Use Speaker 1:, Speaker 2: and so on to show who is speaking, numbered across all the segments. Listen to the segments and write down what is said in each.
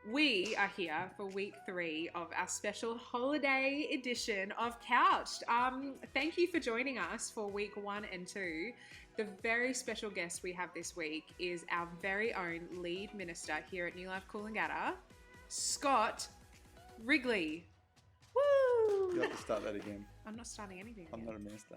Speaker 1: We are here for week 3 of our special holiday edition of Couched. Thank you for joining us for week 1 and 2. The very special guest we have this week is our very own lead minister here at New Life Coolangatta, Scott Wrigley. Woo!
Speaker 2: You have to start that again.
Speaker 1: I'm not starting anything again.
Speaker 2: I'm not a minister.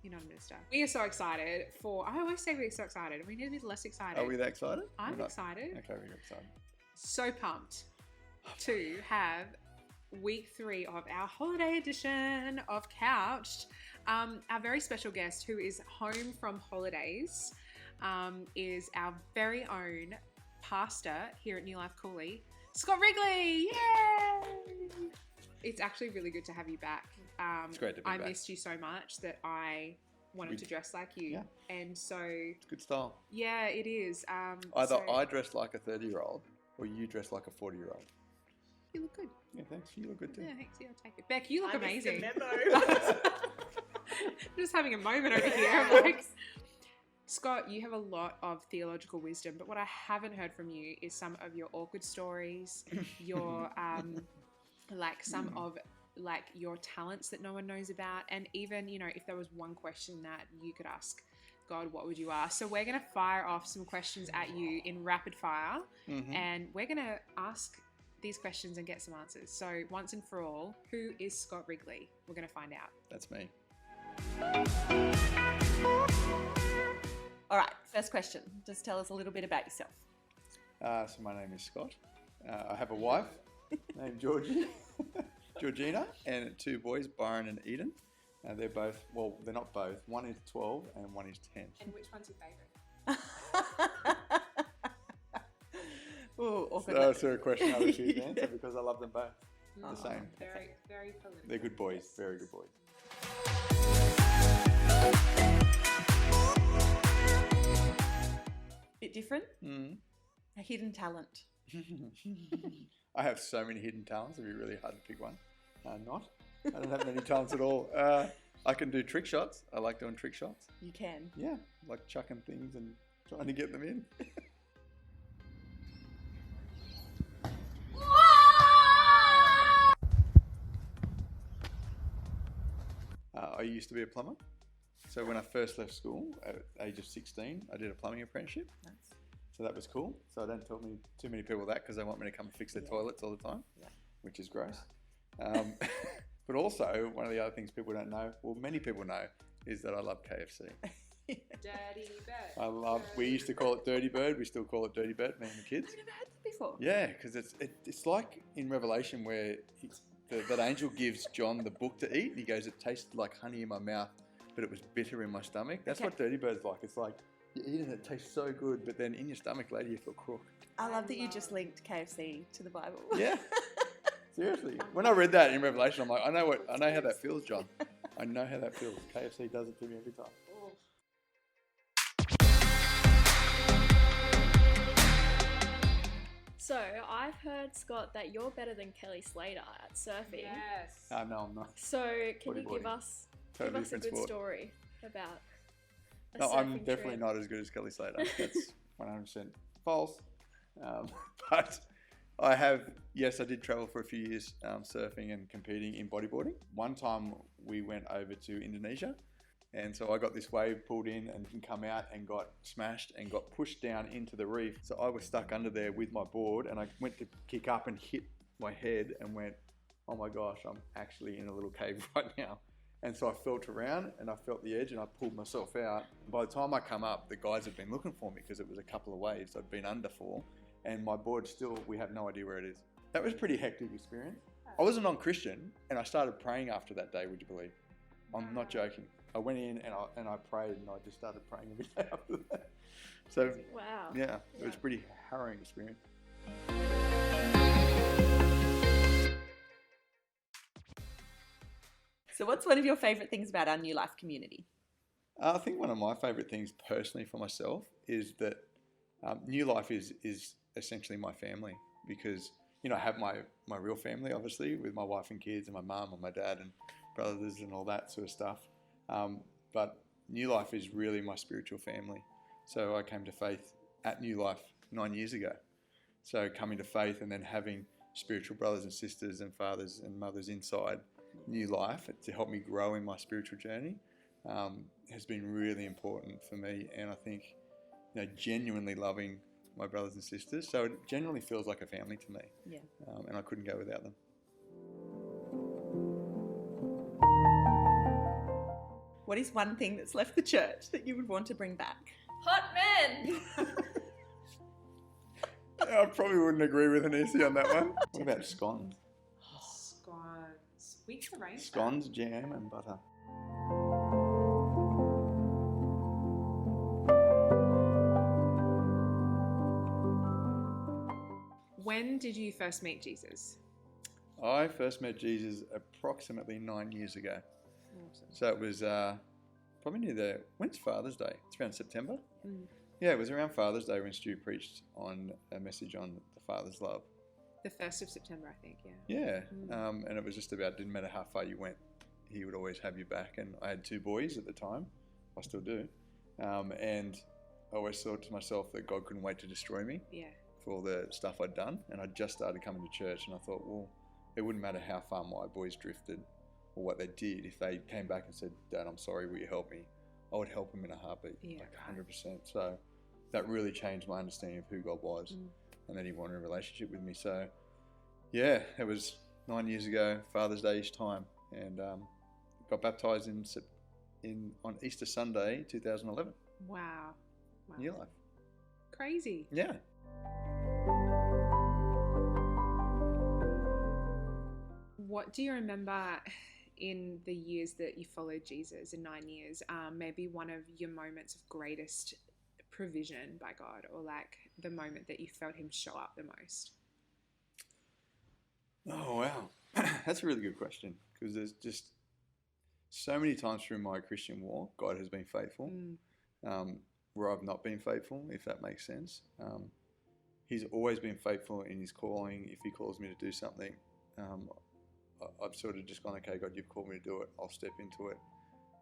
Speaker 1: You're not a minister. We are so excited I always say we're so excited. We need to be less excited.
Speaker 2: Are we that excited?
Speaker 1: I'm excited.
Speaker 2: Okay, we're excited.
Speaker 1: So pumped to have week 3 of our holiday edition of Couched. Our very special guest who is home from holidays is our very own pastor here at New Life Cooley, Scott Wrigley. Yay! It's actually really good to have you back.
Speaker 2: It's great to be
Speaker 1: I
Speaker 2: back.
Speaker 1: missed you so much that I wanted to dress like you.
Speaker 2: Yeah.
Speaker 1: And so...
Speaker 2: It's good style.
Speaker 1: Yeah, it is.
Speaker 2: Either I dress like a 30-year-old or you dress like a 40-year-old.
Speaker 1: You look good.
Speaker 2: Yeah, thanks. You look good too.
Speaker 1: Yeah, thanks. Yeah, I'll take it. Beck, you look amazing.
Speaker 3: Memo.
Speaker 1: Just having a moment over here. I'm like, Scott, you have a lot of theological wisdom, but what I haven't heard from you is some of your awkward stories, your some of your talents that no one knows about, and even, if there was one question that you could ask God, what would you ask? So we're going to fire off some questions at you in rapid fire, and we're going to ask these questions and get some answers. So once and for all, who is Scott Wrigley? We're going to find out.
Speaker 2: That's me.
Speaker 3: All right, first question. Just tell us a little bit about yourself.
Speaker 2: So my name is Scott. I have a wife named Georgina, and 2 boys, Byron and Eden. They're both, well, they're not both. One is 12 and one is 10.
Speaker 1: And which one's your favourite?
Speaker 3: Ooh, awkward.
Speaker 2: So it's a question I would choose to answer because I love them both. The same.
Speaker 1: Very, very prolific.
Speaker 2: They're good boys. Very good boys.
Speaker 3: Bit different. A hidden talent.
Speaker 2: I have so many hidden talents. It'd be really hard to pick one. I don't have many talents at all. I can do trick shots. I like doing trick shots.
Speaker 3: You can.
Speaker 2: Yeah, like chucking things and trying to get them in. I used to be a plumber. So when I first left school at the age of 16, I did a plumbing apprenticeship.
Speaker 3: Nice.
Speaker 2: So that was cool. So I don't tell too many people that because they want me to come and fix their toilets all the time, which is gross. But also, one of the other things people don't know, well, many people know, is that I love KFC.
Speaker 1: Dirty Bird.
Speaker 2: We used to call it Dirty Bird. We still call it Dirty Bird, me and the kids.
Speaker 3: I've never had that before.
Speaker 2: Yeah, because it's like in Revelation where that angel gives John the book to eat. And he goes, it tasted like honey in my mouth, but it was bitter in my stomach. That's what Dirty Bird's like. It's like you eat it and it tastes so good, but then in your stomach later you feel crook.
Speaker 3: I love that you just linked KFC to the Bible.
Speaker 2: Yeah. Seriously. When I read that in Revelation, I'm like, I know how that feels, John. I know how that feels. KFC does it to me every time.
Speaker 4: So, I've heard, Scott, that you're better than Kelly Slater at surfing.
Speaker 1: Yes.
Speaker 2: No, I'm not.
Speaker 4: So, can you
Speaker 2: Bodyboarding.
Speaker 4: give us
Speaker 2: Totally
Speaker 4: a
Speaker 2: different
Speaker 4: good
Speaker 2: sport.
Speaker 4: story about a
Speaker 2: No, I'm
Speaker 4: surfing
Speaker 2: definitely
Speaker 4: trip?
Speaker 2: not as good as Kelly Slater. That's 100% false. But I did travel for a few years surfing and competing in bodyboarding. One time we went over to Indonesia, and so I got this wave pulled in and didn't come out and got smashed and got pushed down into the reef. So I was stuck under there with my board, and I went to kick up and hit my head and went, oh my gosh, I'm actually in a little cave right now. And so I felt around and I felt the edge and I pulled myself out. By the time I come up, the guys had been looking for me because it was a couple of waves I'd been under for. And my board still, we have no idea where it is. That was a pretty hectic experience. I was a non-Christian and I started praying after that day, would you believe? I'm not joking. I went in and I prayed and I just started praying every day after that. So,
Speaker 4: Wow.
Speaker 2: yeah, it was a pretty harrowing experience.
Speaker 3: So what's one of your favourite things about our New Life community?
Speaker 2: I think one of my favourite things personally for myself is that New Life is essentially my family, because I have my real family, obviously, with my wife and kids and my mum and my dad and brothers and all that sort of stuff. But New Life is really my spiritual family. So I came to faith at New Life 9 years ago. So coming to faith and then having spiritual brothers and sisters and fathers and mothers inside New Life to help me grow in my spiritual journey has been really important for me. And I think, genuinely loving my brothers and sisters. So it generally feels like a family to me.
Speaker 3: Yeah.
Speaker 2: And I couldn't go without them.
Speaker 3: What is one thing that's left the church that you would want to bring back?
Speaker 4: Hot men!
Speaker 2: I probably wouldn't agree with Anisi on that one. What about scones?
Speaker 1: Scones. We can arrange that.
Speaker 2: Scones, jam and butter.
Speaker 1: When did you first meet Jesus?
Speaker 2: I first met Jesus approximately 9 years ago. So it was probably when's Father's Day? It's around September.
Speaker 1: Mm.
Speaker 2: Yeah, it was around Father's Day when Stu preached on a message on the Father's love.
Speaker 1: The 1st of September, I think, yeah.
Speaker 2: Yeah,
Speaker 1: Mm.
Speaker 2: and it was just about, didn't matter how far you went, he would always have you back. And I had 2 boys at the time, I still do, and I always thought to myself that God couldn't wait to destroy me
Speaker 1: Yeah.
Speaker 2: for all the stuff I'd done. And I just started coming to church, and I thought, well, it wouldn't matter how far my boys drifted or what they did. If they came back and said, Dad, I'm sorry, will you help me? I would help them in a heartbeat,
Speaker 1: Yeah,
Speaker 2: like
Speaker 1: right.
Speaker 2: 100%. So that really changed my understanding of who God was and that he wanted a relationship with me. So yeah, it was 9 years ago, Father's Day-ish time, and got baptized on Easter Sunday, 2011.
Speaker 1: Wow.
Speaker 2: New Life.
Speaker 1: Crazy.
Speaker 2: Yeah.
Speaker 1: What do you remember in the years that you followed Jesus, in 9 years, maybe one of your moments of greatest provision by God, or like the moment that you felt him show up the most?
Speaker 2: Oh, wow. That's a really good question, because there's just so many times through my Christian walk, God has been faithful, where I've not been faithful, if that makes sense. He's always been faithful in his calling. If he calls me to do something, I've sort of just gone, okay, God, you've called me to do it. I'll step into it.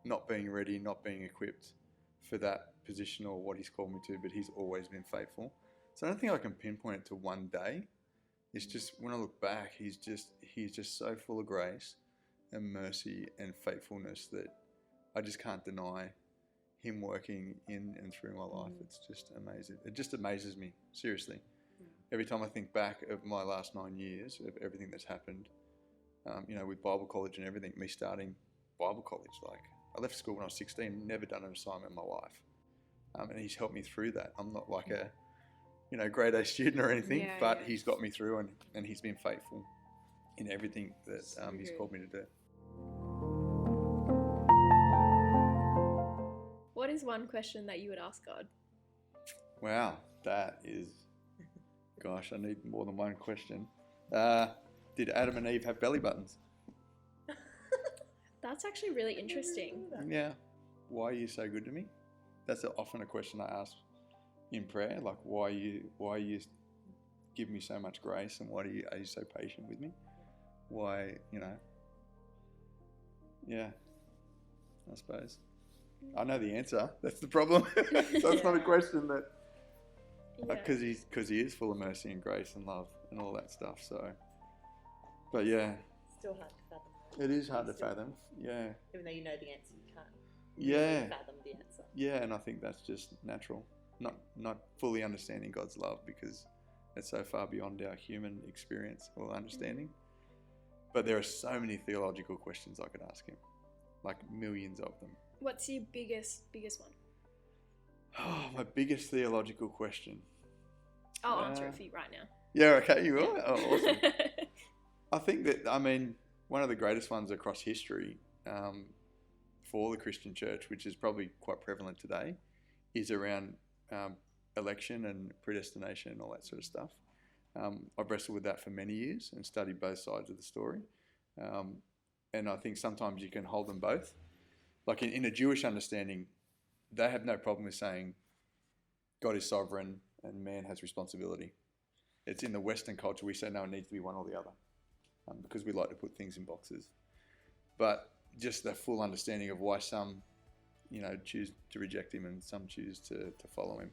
Speaker 2: Not being ready, not being equipped for that position or what he's called me to, but he's always been faithful. So I don't think I can pinpoint it to one day. It's just, when I look back, he's just so full of grace and mercy and faithfulness that I just can't deny him working in and through my life. It's just amazing. It just amazes me, seriously. Every time I think back of my last 9 years, of everything that's happened, with Bible college and everything, me starting Bible college, like I left school when I was 16, never done an assignment in my life. And he's helped me through that. I'm not like a, grade A student or anything, but he's got me through and he's been faithful in everything that he's called me to do.
Speaker 4: What is one question that you would ask God?
Speaker 2: Wow, that is, gosh, I need more than one question. Did Adam and Eve have belly buttons?
Speaker 4: That's actually really interesting.
Speaker 2: Yeah. Why are you so good to me? That's often a question I ask in prayer. Like, why are you giving me so much grace, and why are you so patient with me? Why, Yeah, I suppose. I know the answer. That's the problem. So it's not a question that, because he is full of mercy and grace and love and all that stuff. So, but yeah.
Speaker 3: Still hard to fathom.
Speaker 2: It is hard to fathom. Yeah.
Speaker 3: Even though you know the answer, you can't
Speaker 2: Yeah.
Speaker 3: fathom the answer.
Speaker 2: Yeah, and I think that's just natural. Not fully understanding God's love, because it's so far beyond our human experience or understanding. But there are so many theological questions I could ask him, like millions of them.
Speaker 4: What's your biggest one?
Speaker 2: Oh, my biggest theological question.
Speaker 4: I'll answer it for you right now.
Speaker 2: Yeah, okay, you will? Oh, awesome. I think that, one of the greatest ones across history for the Christian church, which is probably quite prevalent today, is around election and predestination and all that sort of stuff. I've wrestled with that for many years and studied both sides of the story. And I think sometimes you can hold them both. Like in a Jewish understanding, they have no problem with saying God is sovereign and man has responsibility. it's in the Western culture, we say no, it needs to be one or the other, because we like to put things in boxes. But just the full understanding of why some, choose to reject him and some choose to follow him.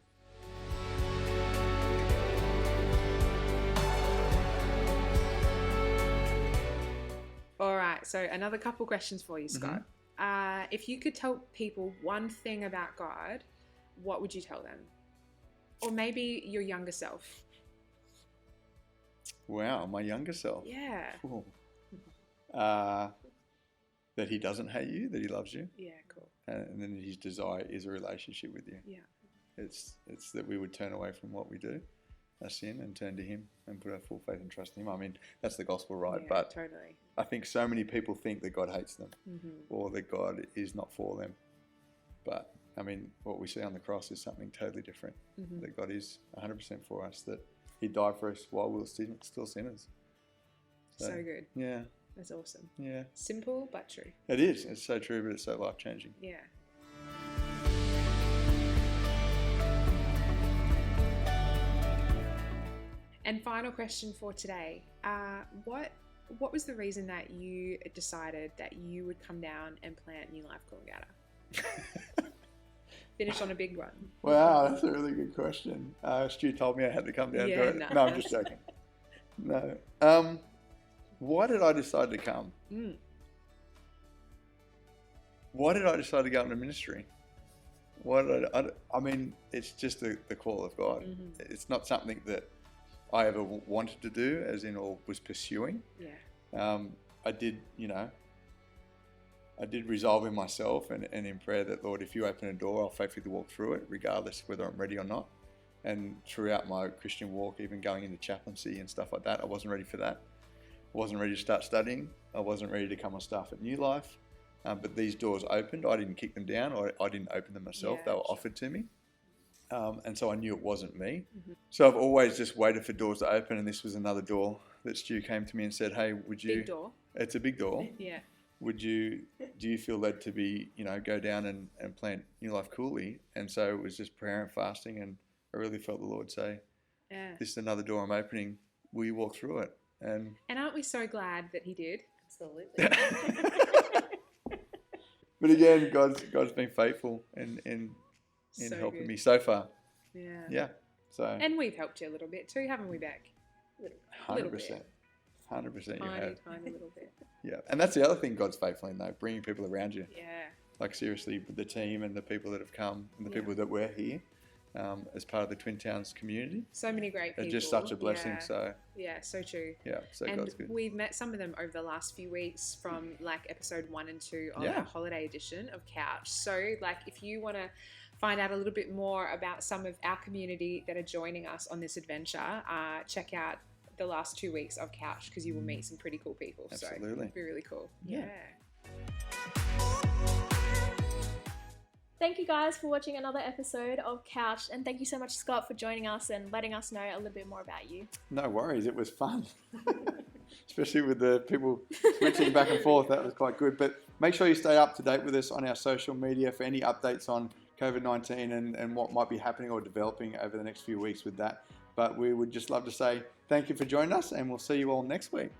Speaker 1: All right, so another couple questions for you, Scott. If you could tell people one thing about God, what would you tell them? Or maybe your younger self.
Speaker 2: Wow, my younger self.
Speaker 1: Yeah.
Speaker 2: Cool. That he doesn't hate you, that he loves you.
Speaker 1: Yeah, cool.
Speaker 2: And then his desire is a relationship with you.
Speaker 1: Yeah.
Speaker 2: It's that we would turn away from what we do, our sin, and turn to him and put our full faith and trust in him. I mean, that's the gospel, right?
Speaker 1: Yeah,
Speaker 2: But
Speaker 1: totally.
Speaker 2: I think so many people think that God hates them or that God is not for them. But, I mean, what we see on the cross is something totally different, that God is 100% for us, that he died for us while we were still sinners.
Speaker 1: So good.
Speaker 2: Yeah.
Speaker 1: That's awesome.
Speaker 2: Yeah.
Speaker 1: Simple but true.
Speaker 2: It is. It's so true, but it's so life-changing.
Speaker 1: Yeah. And final question for today. What was the reason that you decided that you would come down and plant New Life Coolangatta? Finish on a big one.
Speaker 2: Wow, that's a really good question. Stu told me I had to come down
Speaker 1: Yeah,
Speaker 2: to it.
Speaker 1: no.
Speaker 2: No, I'm just joking. No. Why did I decide to come? Why did I decide to go into ministry? I mean, it's just the call of God. It's not something that I ever wanted to do, as in, or was pursuing.
Speaker 1: Yeah.
Speaker 2: I did resolve in myself and in prayer that, Lord, if you open a door, I'll faithfully walk through it, regardless whether I'm ready or not. And throughout my Christian walk, even going into chaplaincy and stuff like that, I wasn't ready for that. I wasn't ready to start studying. I wasn't ready to come on staff at New Life. But these doors opened. I didn't kick them down, or I didn't open them myself. They were offered to me. And so I knew it wasn't me. So I've always just waited for doors to open, and this was another door that Stu came to me and said, hey, would you...
Speaker 1: Big door.
Speaker 2: It's a big door.
Speaker 1: Yeah.
Speaker 2: Do you feel led to be, go down and plant New Life Cooley? And so it was just prayer and fasting, and I really felt the Lord say, this is another door I'm opening. Will you walk through it? And
Speaker 1: aren't we so glad that he did?
Speaker 3: Absolutely.
Speaker 2: But again, God's been faithful in
Speaker 1: So
Speaker 2: helping
Speaker 1: good.
Speaker 2: me so far.
Speaker 1: Yeah.
Speaker 2: Yeah. So
Speaker 1: And we've helped you a little bit too, haven't we, Beck?
Speaker 2: 100%.
Speaker 1: bit.
Speaker 2: 100% you
Speaker 1: Tiny,
Speaker 2: have.
Speaker 1: tiny little bit.
Speaker 2: Yeah. And that's the other thing God's faithful in, though, bringing people around you.
Speaker 1: Yeah.
Speaker 2: Like, seriously, the team and the people that have come and the people that were here as part of the Twin Towns community.
Speaker 1: So many great people.
Speaker 2: It's just such a blessing.
Speaker 1: Yeah.
Speaker 2: So,
Speaker 1: Yeah, so true.
Speaker 2: yeah, so
Speaker 1: And
Speaker 2: God's good.
Speaker 1: we've met some of them over the last few weeks from like episode 1 and 2 of
Speaker 2: Yeah.
Speaker 1: our holiday edition of Couch. So like if you want to find out a little bit more about some of our community that are joining us on this adventure, check out the last 2 weeks of Couch, because you will meet some pretty cool people.
Speaker 2: Absolutely.
Speaker 1: So it'll be really cool.
Speaker 2: Yeah.
Speaker 4: Thank you guys for watching another episode of Couch, and thank you so much, Scott, for joining us and letting us know a little bit more about you.
Speaker 2: No worries. It was fun. Especially with the people switching back and forth. That was quite good. But make sure you stay up to date with us on our social media for any updates on COVID-19 and what might be happening or developing over the next few weeks with that. But we would just love to say thank you for joining us, and we'll see you all next week.